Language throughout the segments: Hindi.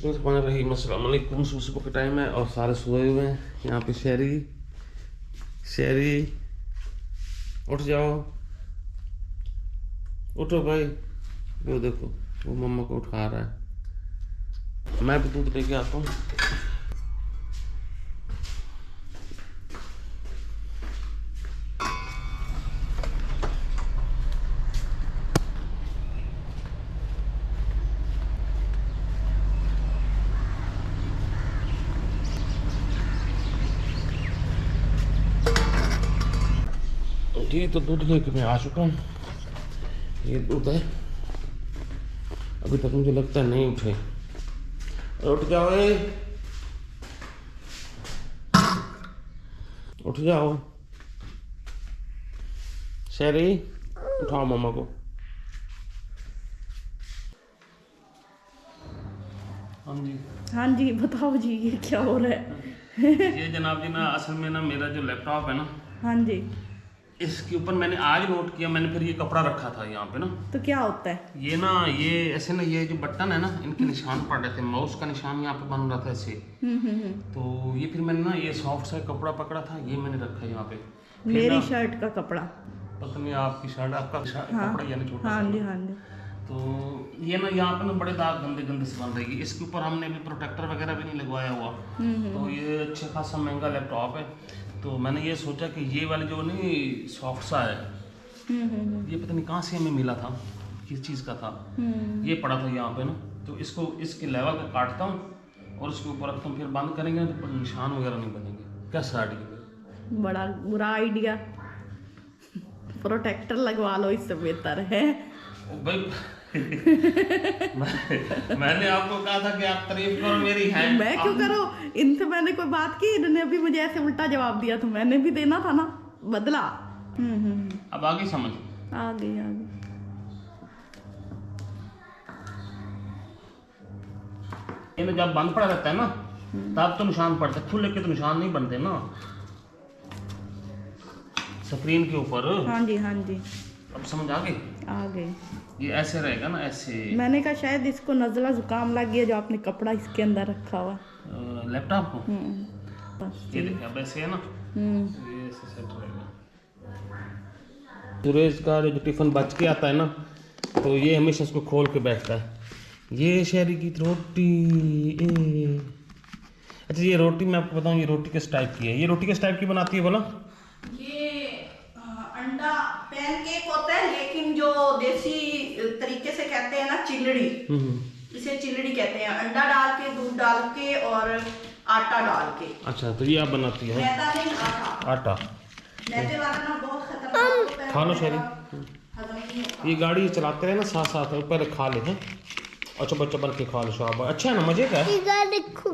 बिस्मिल्लाहिर्रहमानिर्रहीम। अस्सलाम वालेकुम। सुबह का टाइम है और सारे सोए हुए हैं। यहाँ पे शहरी उठ जाओ, उठो भाई। वो देखो वो मम्मा को उठा रहा है। मैं भी दूध लेके आता हूँ। जी तो दूध लेके मैं आ चुका हूँ। ये दूध है। अभी तक मुझे लगता है नहीं उठे। उठ जाओ, उठ जाओ शहरी, उठाओ मम्मा को। हाँ जी बताओ जी, ये क्या हो रहा है? ये जनाब जी ना, असल में ना मेरा जो लैपटॉप है ना, हाँ जी, इसके ऊपर मैंने आज नोट किया, मैंने फिर ये कपड़ा रखा था यहाँ पे ना। तो क्या होता है? ये ना, ये ऐसे ना, ये जो बटन है ना, इनके निशान पड़ रहे थे। माउस का निशान यहाँ पे बन रहा था ऐसे। तो ये फिर मैंने ना, ये सॉफ्ट सा कपड़ा पकड़ा था, ये मैंने रखा यहाँ पे। फिर मेरी ना, शर्ट का कपड़ा। पता नहीं आपकी शर्ट, आपका हाँ, कपड़ा यानी छोटा हाँ सा। जी, हाँ जी। तो ये ना यहाँ पे ना बड़े दाग गंदे गंदे से बन रहेगी। इसके ऊपर हमने अभी प्रोटेक्टर वगैरह भी नहीं लगवाया हुआ। तो ये अच्छा खासा महंगा लैपटॉप है। तो मैंने ये सोचा कि ये वाली जो नहीं सॉफ्ट सा है, ये पता नहीं कहाँ से हमें मिला था, किस चीज़ का था। ये पड़ा था यहाँ पे ना, तो इसको इसके लेवल को काटता हूँ और इसके ऊपर रखता हूँ। फिर बंद करेंगे ना तो निशान वगैरह नहीं बनेंगे। कैसा आइडिया? बड़ा बुरा आइडिया। प्रोटेक्टर लगवा लो, इससे बेहतर है। भाई मैंने आपको कहा था कि आप तारीफ करो मेरी है। मैं क्यों करूं? इनसे मैंने कोई बात की, इन्होंने अभी मुझे ऐसे उल्टा जवाब दिया, तो मैंने भी देना था ना बदला। अब आगे समझ। आ गई आ गई। ये जब बंद पड़ा रहता है ना, तब तो निशान पड़ते, खुले के तो निशान नहीं बनते ना स्क्रीन के ऊपर। हाँ जी, हाँ जी, अब समझ आ गई? आ गई। ये ऐसे रहेगा ना, ऐसे। मैंने कहा शायद इसको नज़ला जुकाम लग गया, जो आपने कपड़ा इसके अंदर रखा हुआ। लैपटॉप को बस। ये देखिए, अब ऐसे है ना, ये ऐसे सेट रहेगा। सुरेश का जो टिफिन बच के आता है ना, तो ये हमेशा इसको खोल के बैठता है। ये शहरी की रोटी। अच्छा, ये रोटी मैं आपको बताऊं, ये रोटी किस टाइप की है? ये रोटी किस टाइप की बनाती है बोला? ये अंडा पैनकेक होता है, लेकिन जो देसी तरीके से कहते हैं ना, चिल्लड़ी। इसे चिल्लड़ी कहते हैं। अंडा डाल के, दूध डाल के और आटा डाल के। अच्छा, तो ये आप बनाती है? मैदा नहीं, आटा। आटा। मैदे वाला ना बहुत खतरनाक होता है। खा लो शहरी। हजम नहीं होता। ये गाड़ी चलाते रहे ना साथ साथ, पहले खा ले हैं। अच्छा बच्चा बन के खा लो, शाबाश। अच्छा है ना, मजे का है।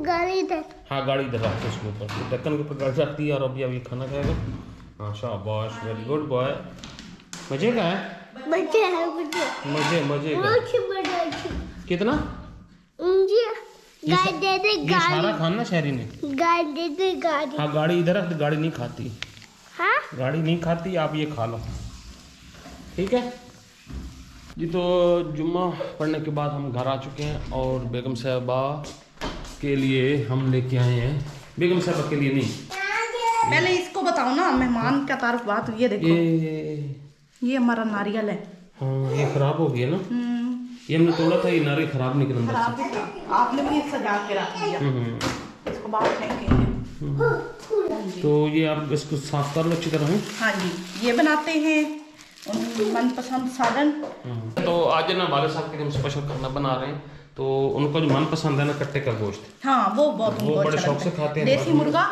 गाड़ी इधर। हाँ, गाड़ी इधर रखते हैं उसके ऊपर, ढक्कन के ऊपर गाड़ी रखती है और अभी अब ये खाना खाएगा। हाँ शाबाश, वेरी गुड बॉय। मजे का है। बच्चे हैं बच्चे। मजे मजे का। अच्छी बड़ी कितना? जी गाड़ी दे दे, ये सारा खाना शहरी ने। गाड़ी दे दे, गाड़ी। हाँ, गाड़ी इधर रख, गाड़ी नहीं खाती। हाँ गाड़ी नहीं खाती, आप ये खा लो, ठीक है जी। तो जुम्मा पढ़ने के बाद हम घर आ चुके हैं और बेगम साहबा के लिए हम लेके आए हैं। बेगम साहबा के लिए नहीं, पहले इसको बताओ ना, मेहमान का तारुफ बात। ये देखो, ये हमारा नारियल है। हाँ, ये खराब हो गया ना। ये हमने तोड़ा था, ये नारियल खराब निकला अंदर खराब ही था, आपने भी सजा के रख दिया। से। इसको बाहर फेंकेंगे। तो ये आप इसको साफ कर लो अच्छी तरह। हाँ जी, ये बनाते हैं मनपसंद सालन। तो आज ना वाले साहब के लिए हम स्पेशल खाना बना रहे हैं। तो उनको जो मनपसंद है ना, कट्टे का गोश्त, हाँ वो बहुत वो उनको बड़े अच्छा शौक लगता से है। खाते हैं। देसी मुर्गा,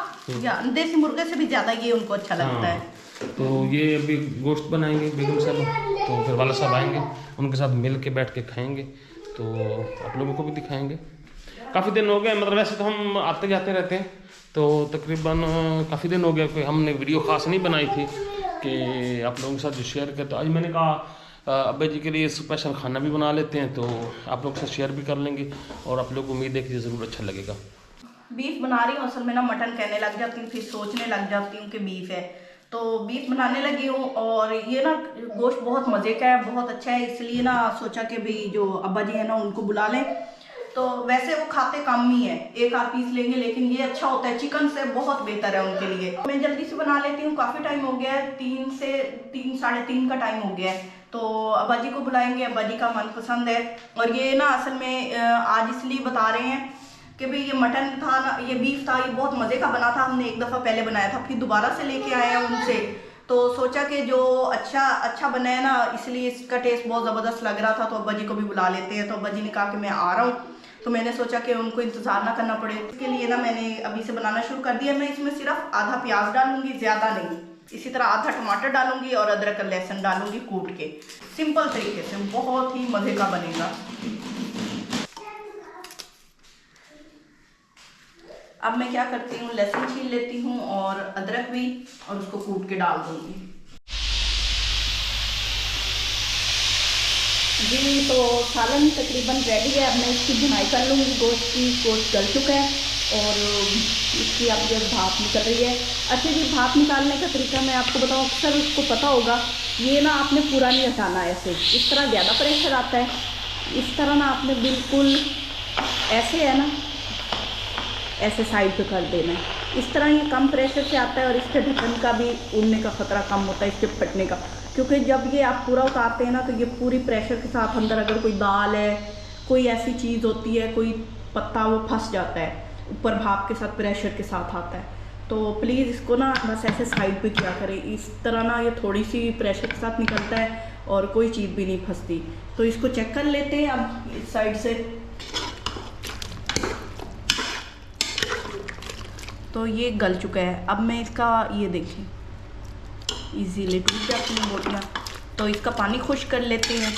या देसी मुर्गे से भी ज्यादा ये उनको अच्छा लगता है। तो ये अभी गोश्त बनाएंगे बेगम साहब, तो फिर वाला साहब आएंगे, उनके साथ मिल के बैठ के खाएंगे। तो आप लोगों को भी दिखाएंगे। काफ़ी दिन हो गए, मतलब वैसे तो हम आते जाते रहते हैं, तो तकरीबन काफ़ी दिन हो गया कोई हमने वीडियो ख़ास नहीं बनाई थी कि आप लोगों के साथ जो शेयर करते। तो आज मैंने कहा अब्बा जी के लिए स्पेशल खाना भी बना लेते हैं, तो आप लोगों के साथ शेयर भी कर लेंगे और आप लोग को उम्मीद है कि ज़रूर अच्छा लगेगा। बीफ बना रही हूँ, असल में ना मटन कहने लग जाती हूँ, फिर सोचने लग जाती हूँ कि बीफ है, तो बीफ बनाने लगी हूँ। और ये ना गोश्त बहुत मज़े का है, बहुत अच्छा है, इसलिए ना सोचा कि भाई जो अब्बा जी है ना उनको बुला लें। तो वैसे वो खाते कम ही है, 1 आध पीस लेंगे, लेकिन ये अच्छा होता है, चिकन से बहुत बेहतर है उनके लिए। मैं जल्दी से बना लेती हूँ, काफ़ी टाइम हो गया है, 3 साढ़े 3 का टाइम हो गया है। तो अब्बा जी को बुलाएंगे, अब्बा जी का मनपसंद है। और ये ना असल में आज इसलिए बता रहे हैं कि भाई ये मटन था ना, ये बीफ था, ये बहुत मज़े का बना था। हमने एक दफ़ा पहले बनाया था, फिर दोबारा से लेके आए हैं उनसे, तो सोचा कि जो अच्छा बना है ना, इसलिए इसका टेस्ट बहुत ज़बरदस्त लग रहा था, तो अब्बा जी को भी बुला लेते हैं। तो अब्बा जी ने कहा कि मैं आ रहा हूँ, तो मैंने सोचा कि उनको इंतज़ार ना करना पड़े, इसके लिए ना मैंने अभी से बनाना शुरू कर दिया। मैं इसमें सिर्फ आधा प्याज डालूंगी, ज़्यादा नहीं। इसी तरह आधा टमाटर डालूंगी और अदरक लहसुन डालूंगी कूट के, सिंपल तरीके से, बहुत ही मज़े का बनेगा। अब मैं क्या करती हूँ, लहसुन छील लेती हूँ और अदरक भी, और उसको कूट के डाल दूँगी। जी, तो सालन तकरीबन रेडी है। अब मैं इसकी भुनाई कर लूँगी गोश्त की। गोश्त गल चुका है और इसकी अब ये भाप निकल रही है। अच्छा जी, भाप निकालने का तरीका मैं आपको बताऊँ, अक्सर उसको पता होगा, ये ना आपने पूरा नहीं हटाना है ऐसे, इस तरह ज़्यादा प्रेशर आता है, इस तरह ना आपने बिल्कुल ऐसे है ना, ऐसे साइड पे कर देना है। इस तरह ये कम प्रेशर से आता है और इसके ढक्कन का भी उड़ने का ख़तरा कम होता है, इसके फटने का, क्योंकि जब ये आप पूरा उतारते हैं ना, तो ये पूरी प्रेशर के साथ अंदर अगर कोई दाल है, कोई ऐसी चीज़ होती है, कोई पत्ता, वो फंस जाता है, ऊपर भाप के साथ प्रेशर के साथ आता है। तो प्लीज़ इसको ना बस ऐसे साइड पे किया करें, इस तरह ना ये थोड़ी सी प्रेशर के साथ निकलता है और कोई चीज़ भी नहीं फंसती। तो इसको चेक कर लेते हैं अब इस साइड से। तो ये गल चुका है। अब मैं इसका, ये देखिए इजीली टूट जाती हैं बोटियाँ, तो इसका पानी खुश्क कर लेते हैं,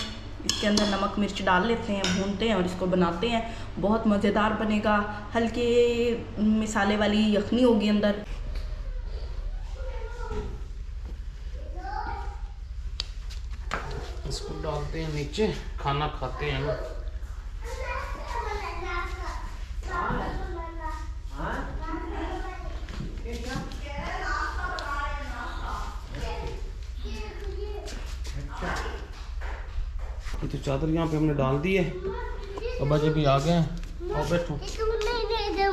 इसके अंदर नमक मिर्च डाल लेते हैं, भूनते हैं और इसको बनाते हैं। बहुत मज़ेदार बनेगा, हल्के मिसाले वाली यखनी होगी अंदर। इसको डालते हैं नीचे, खाना खाते हैं ना। ये तो चादर यहाँ पे हमने डाल दी है, अब्बा जी भी आ गए हैं, आओ बैठो।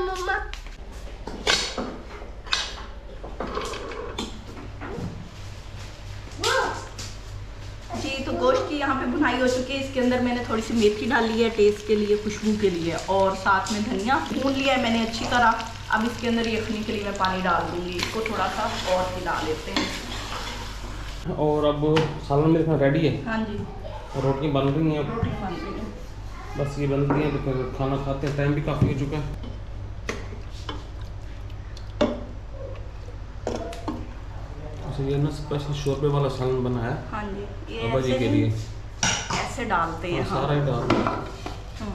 मम्मा जी, तो गोश्त की यहाँ पे भुनाई हो चुकी है। इसके अंदर मैंने थोड़ी सी मेथी डाली है टेस्ट के लिए, खुशबू के लिए, और साथ में धनिया भून लिया है मैंने अच्छी तरह। अब इसके अंदर यखनी के लिए मैं पानी डाल दूँगी, इसको थोड़ा सा और हिला लेते हैं। और अब सालन मेरे खाना रेडी है। हाँ जी, रोटी बन रही हैं, अब रोटी बन रही है। बस ये बन गई है तो फिर खाना खाते हैं, टाइम भी काफ़ी हो चुका है। अच्छा, ये ना स्पेशल शोरबे वाला सालन बना है। हाँ जी, ये अब्बा जी ऐसे के लिए ऐसे डालते हैं। सारा ही डाल दिया। हाँ।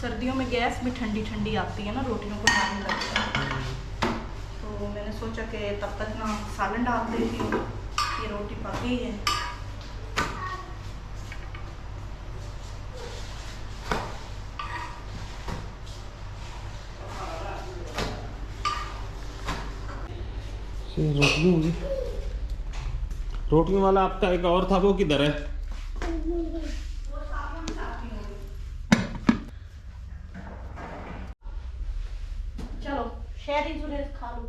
सर्दियों में गैस भी ठंडी ठंडी आती है ना, रोटियों को टाइम लगता है, तो मैंने सोचा कि तब तक ना सालन डाल देती हूँ। ये रोटी पक गई है। रोटियाँ होंगी, रोटियों वाला आपका एक और था, वो किधर है? चलो शहरी जुलेस खा लो।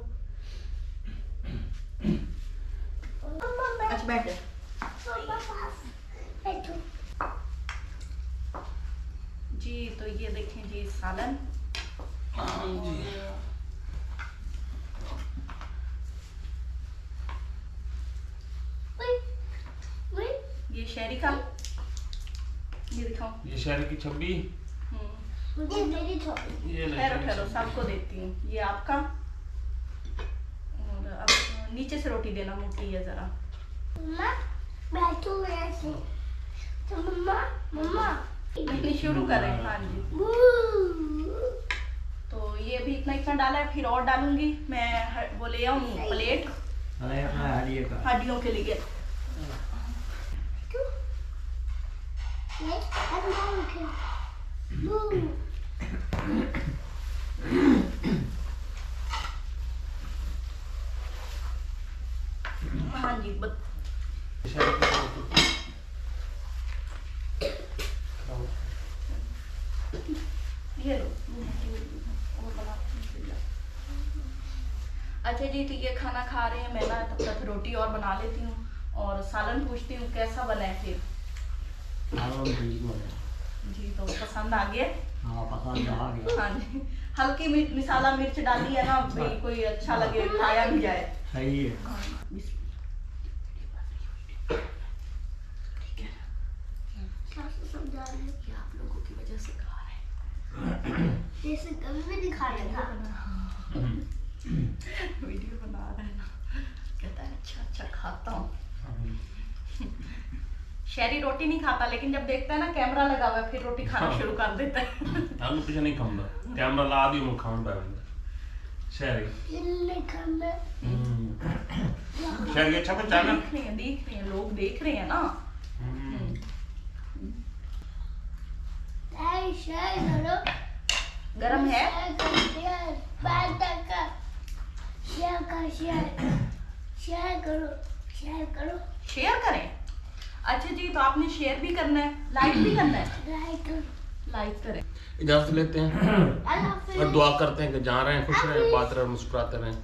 अच्छा बैठ। जी, तो ये देखें जी सालन। ये शहरी का, ये दिखाओ, ये शहर की छब्बी, मुझे मेरी छोटी ये ठहरो ठहरो, सबको देती हूँ, ये आपका। और अब नीचे से रोटी देना, मोटी है जरा। मम्मा बैठो ऐसे, तो मम्मा मम्मा नहीं, शुरू करें। हाँ जी, तो ये भी इतना इतना डाला है, फिर और डालूंगी मैं। वो ले आऊँ प्लेट हड्डियों के लिए। बताऊंगी ये लो और बनाती हूँ। अच्छा जी ठीक है, खाना खा रहे हैं, मैं ना तब तक रोटी और बना लेती हूँ और सालन पूछती हूँ कैसा बना है फिर। जी तो पसंद आ गया? हाँ पसंद आ गया। हाँ जी, हल्की मिसाला मिर्च डाली है ना भाई, कोई अच्छा लगे खाया भी जाए। सही है। ठीक है, सासू समझा रहे हैं ये आप लोगों की वजह से खा रहे हैं। जैसे कभी भी नहीं खा रहा था। वीडियो बना रहा है ना, कहता है अच्छा अच्छा खाता हूँ। शहरी रोटी नहीं खाता, लेकिन जब देखता है ना कैमरा लगा हुआ है फिर रोटी खाना शुरू कर देता है। आलू पीछे नहीं खाऊंगा, कैमरा ला दी मैं खाऊं बैठूंगा। शहरी नहीं खाना। शहरी अच्छा बच्चा ना। देख रहे हैं लोग, देख रहे हैं ना। शेयर करो। गरम है? शेयर करो, शेयर करो। शेयर करें? अच्छा जी, तो आपने शेयर भी करना है, लाइक भी करना है। लाइक करें। इजाजत लेते हैं और दुआ करते हैं कि जहाँ रहें खुश रहें, बात रहें, मुस्कुराते रहें,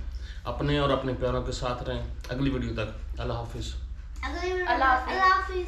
अपने और अपने प्यारों के साथ रहें। अगली वीडियो तक अल्लाह हाफिज। अल्लाह हाफिज।